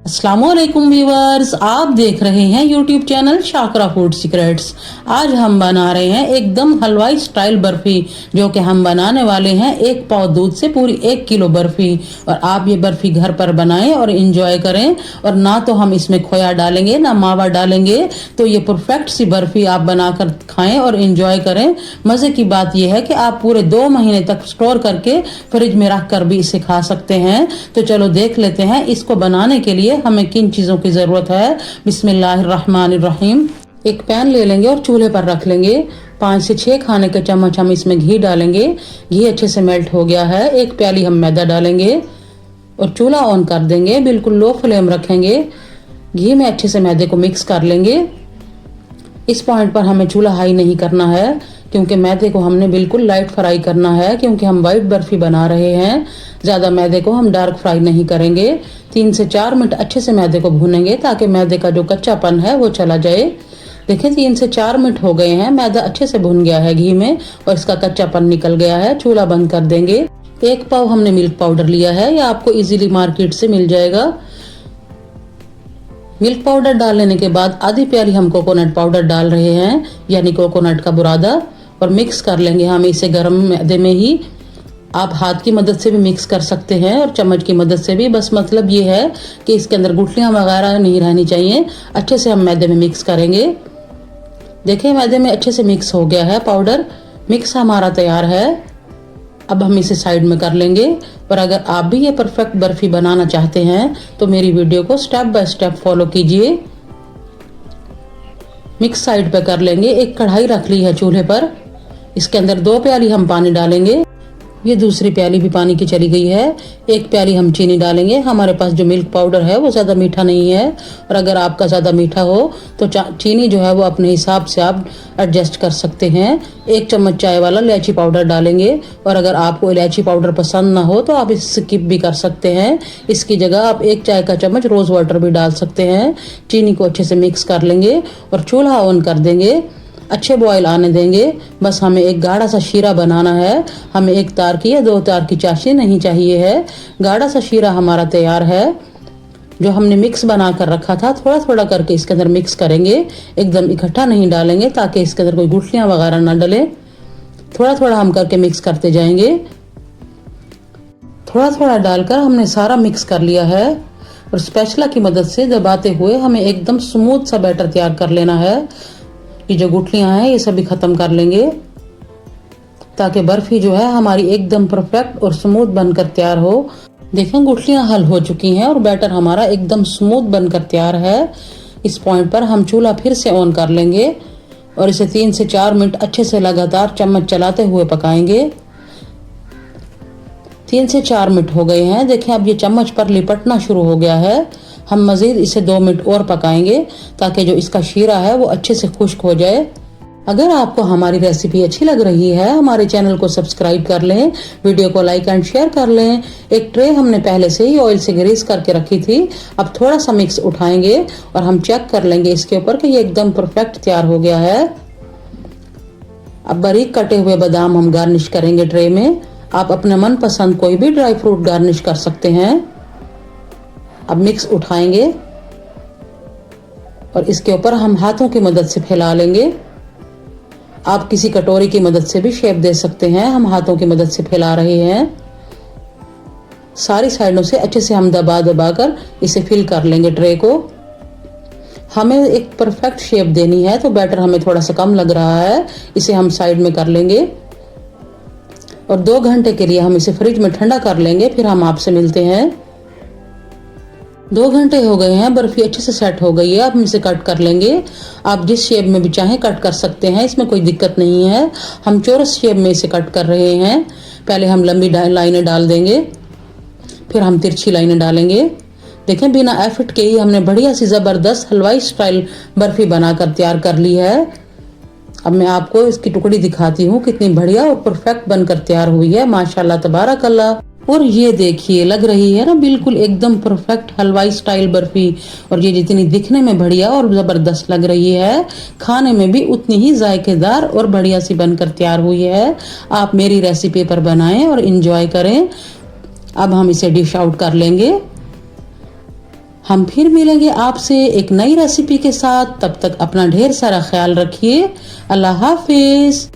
अस्सलामुअलैकुम व्यूअर्स, आप देख रहे हैं YouTube channel Shakra food secrets. आज हम बना रहे हैं एकदम हलवाई स्टाइल बर्फी, जो कि हम बनाने वाले हैं 1 पाव दूध से पूरी 1 किलो बर्फी। और आप ये बर्फी घर पर बनाएं और इंजॉय करें। और ना तो हम इसमें खोया डालेंगे ना मावा डालेंगे, तो ये परफेक्ट सी बर्फी आप बनाकर खाएं और इंजॉय करें। मजे की बात यह है कि आप पूरे 2 महीने तक स्टोर करके फ्रिज में रख कर भी इसे खा सकते हैं। तो चलो देख लेते हैं इसको बनाने के लिए हमें किन चीजों की जरूरत है। बिस्मिल्लाहिर्रहमानिर्रहीम। एक पैन ले लेंगे और चूल्हे पर रख लेंगे। 5 से 6 खाने के चम्मच हम इसमें घी डालेंगे। घी अच्छे से मेल्ट हो गया है। 1 प्याली हम मैदा डालेंगे और चूल्हा ऑन कर देंगे। बिल्कुल लो फ्लेम रखेंगे। घी में अच्छे से मैदे को मिक्स कर लेंगे। इस पॉइंट पर हमें चूल्हा हाई नहीं करना है, क्योंकि मैदे को हमने बिल्कुल लाइट फ्राई करना है, क्योंकि हम वाइट बर्फी बना रहे हैं। ज़्यादा मैदे को हम डार्क फ्राई नहीं करेंगे। 3 से 4 मिनट अच्छे से मैदे को भूनेंगे, ताकि मैदे का जो कच्चापन है वो चला जाए। देखिए 3 से 4 मिनट हो गए हैं। मैदा अच्छे से भुन गया है घी में और इसका कच्चापन निकल गया है। चूल्हा बंद कर देंगे। 1 पाव हमने मिल्क पाउडर लिया है, या आपको इजीली मार्केट से मिल जाएगा। मिल्क पाउडर डाल लेने के बाद आधी प्याली हम कोकोनट पाउडर डाल रहे हैं, यानी कोकोनट का बुरादा। और मिक्स कर लेंगे हम इसे गर्म मैदे में ही। आप हाथ की मदद से भी मिक्स कर सकते हैं और चम्मच की मदद से भी। बस मतलब ये है कि इसके अंदर गुठलियां वगैरह नहीं रहनी चाहिए। अच्छे से हम मैदे में मिक्स करेंगे। देखिए मैदे में अच्छे से मिक्स हो गया है पाउडर। मिक्स हमारा तैयार है। अब हम इसे साइड में कर लेंगे। और अगर आप भी ये परफेक्ट बर्फी बनाना चाहते हैं तो मेरी वीडियो को स्टेप बाय स्टेप फॉलो कीजिए। मिक्स साइड पे कर लेंगे। एक कढ़ाई रख ली है चूल्हे पर। इसके अंदर 2 प्याली हम पानी डालेंगे। ये दूसरी प्याली भी पानी की चली गई है। 1 प्याली हम चीनी डालेंगे। हमारे पास जो मिल्क पाउडर है वो ज़्यादा मीठा नहीं है, और अगर आपका ज़्यादा मीठा हो तो चीनी जो है वो अपने हिसाब से आप एडजस्ट कर सकते हैं। 1 चम्मच चाय वाला इलायची पाउडर डालेंगे। और अगर आपको इलायची पाउडर पसंद ना हो तो आप इसे स्किप भी कर सकते हैं। इसकी जगह आप 1 चाय का चम्मच रोज़ वाटर भी डाल सकते हैं। चीनी को अच्छे से मिक्स कर लेंगे और चूल्हा ऑन कर देंगे। अच्छे बॉयल आने देंगे। बस हमें एक गाढ़ा सा शीरा बनाना है। हमें 1 तार की या 2 तार की चाशनी नहीं चाहिए है। गाढ़ा सा शीरा हमारा तैयार है। जो हमने मिक्स बना कर रखा था, थोड़ा थोड़ा करके इसके अंदर मिक्स करेंगे। एकदम इकट्ठा नहीं डालेंगे, ताकि इसके अंदर कोई गुठलियां वगैरह ना डले। थोड़ा थोड़ा हम करके मिक्स करते जाएंगे। थोड़ा थोड़ा डालकर हमने सारा मिक्स कर लिया है। और स्पैचुला की मदद से दबाते हुए हमें एकदम स्मूथ सा बैटर तैयार कर लेना है। ये जो गुठलियां हैं ये सभी खत्म कर लेंगे, ताकि बर्फी जो है हमारी एकदम परफेक्ट और स्मूथ बनकर तैयार हो। देखें गुठलियां हल हो चुकी हैं और बैटर हमारा एकदम स्मूथ बनकर तैयार है। इस पॉइंट पर हम चूल्हा फिर से ऑन कर लेंगे और इसे 3 से 4 मिनट अच्छे से लगातार चम्मच चलाते हुए पकाएंगे। 3 से 4 मिनट हो गए हैं। देखें अब ये चम्मच पर लिपटना शुरू हो गया है। हम मज़ीद इसे 2 मिनट और पकाएंगे, ताकि जो इसका शीरा है वो अच्छे से खुश्क हो जाए। अगर आपको हमारी रेसिपी अच्छी लग रही है, हमारे चैनल को सब्सक्राइब कर लें, वीडियो को लाइक एंड शेयर कर लें। एक ट्रे हमने पहले से ही ऑयल से ग्रीस करके रखी थी। अब थोड़ा सा मिक्स उठाएंगे और हम चेक कर लेंगे इसके ऊपर कि ये एकदम परफेक्ट तैयार हो गया है। अब बारीक कटे हुए बादाम हम गार्निश करेंगे ट्रे में। आप अपने मनपसंद कोई भी ड्राई फ्रूट गार्निश कर सकते हैं। अब मिक्स उठाएंगे और इसके ऊपर हम हाथों की मदद से फैला लेंगे। आप किसी कटोरी की मदद से भी शेप दे सकते हैं। हम हाथों की मदद से फैला रहे हैं। सारी साइडों से अच्छे से हम दबा दबा कर इसे फिल कर लेंगे ट्रे को। हमें एक परफेक्ट शेप देनी है, तो बैटर हमें थोड़ा सा कम लग रहा है। इसे हम साइड में कर लेंगे और 2 घंटे के लिए हम इसे फ्रिज में ठंडा कर लेंगे। फिर हम आपसे मिलते हैं। 2 घंटे हो गए हैं। बर्फी अच्छे से सेट हो गई है। अब हम इसे कट कर लेंगे। आप जिस शेप में भी चाहें कट कर सकते हैं, इसमें कोई दिक्कत नहीं है। हम चौरस शेप में इसे कट कर रहे हैं। पहले हम लंबी लाइनें डाल देंगे, फिर हम तिरछी लाइनें डालेंगे। देखें बिना एफर्ट के ही हमने बढ़िया सी ज़बरदस्त हलवाई स्टाइल बर्फी बनाकर तैयार कर ली है। अब मैं आपको इसकी टुकड़ी दिखाती हूँ, कितनी बढ़िया और परफेक्ट बनकर तैयार हुई है। माशाल्लाह तबारक अल्लाह। और ये देखिए लग रही है ना बिल्कुल एकदम परफेक्ट हलवाई स्टाइल बर्फी। और ये जितनी दिखने में बढ़िया और ज़बरदस्त लग रही है, खाने में भी उतनी ही जायकेदार और बढ़िया सी बनकर तैयार हुई है। आप मेरी रेसिपी पर बनाएं और इंजॉय करें। अब हम इसे डिश आउट कर लेंगे। हम फिर मिलेंगे आपसे एक नई रेसिपी के साथ। तब तक अपना ढेर सारा ख्याल रखिए। अल्लाह हाफिज।